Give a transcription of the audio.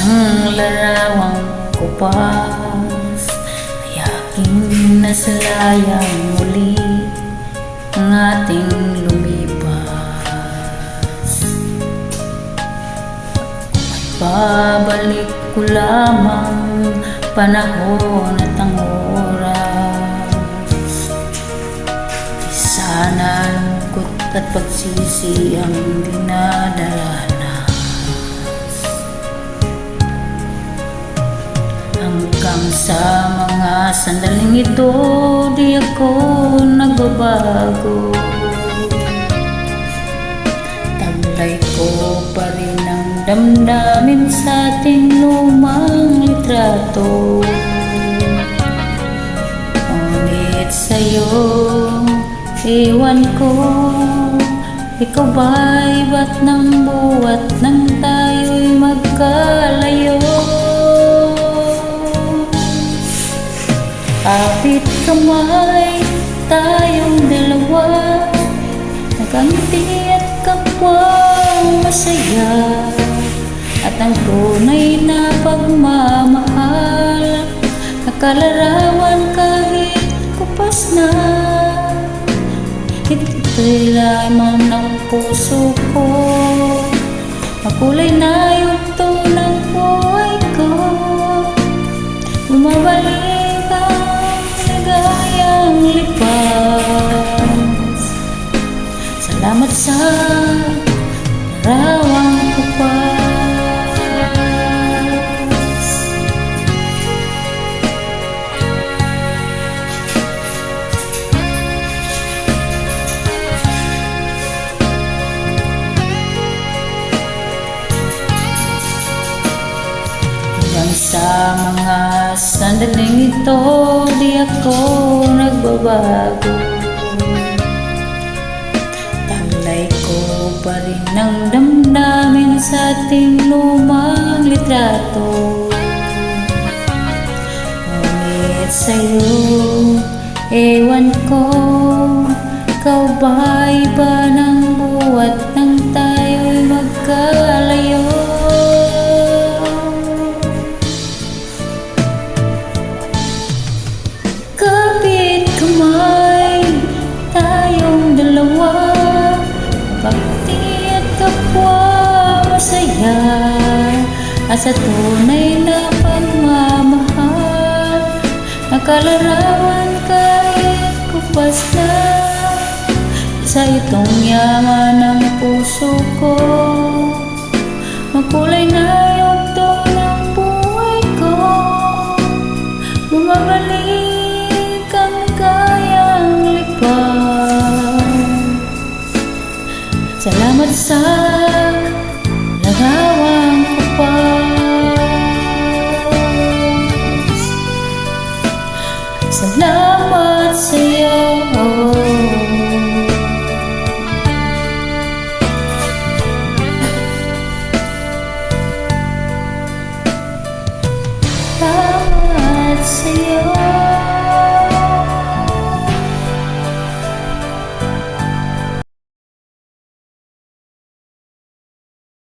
Isang larawang kupas ay aking nasalayang muli ang ating lumipas. Babalik ko lamang panahon at ang oras, di sana lungkot at pagsisi ang dinadalanas. Hanggang sa mga sandaling ito, di ako nagbabago. Taglay ko pa rin ang damdamin sa ating lumang litrato. Ngunit sa'yo, iwan ko, ikaw ba'y ba't ng buwat nang tayo'y magkalayo? Kapit kamay tayong dalawa, nakangiti at kapwang masaya, at ang tunay na pagmamahal, nakalarawan kahit kupas na. Ito'y lamang ng puso ko, makulay na yugto ng buhay ko. Bumabalik ang ligayang lipas. Salamat sa larawang kupas. Hanggang sa mga sandaling ito, di ako nagbabago. Taglay ko pa rin ang damdamin sa ating lumang litrato. Ngunit sa'yo, ewan ko, ikaw ba'y ba ng buwat nang tayo'y magkalayo? Kapit kamay tayong dalawa, pagti at kapwa masaya, at sa tunay na pagmamahal, nakalarawan kahit kupas na. Sa itong yaman ng puso ko, makulay na yugto ng buhay ko. Bumabalik ang ligayang lipas. Salamat sa larawang kupas. Salamat sa'yo. Salamat sa'yo.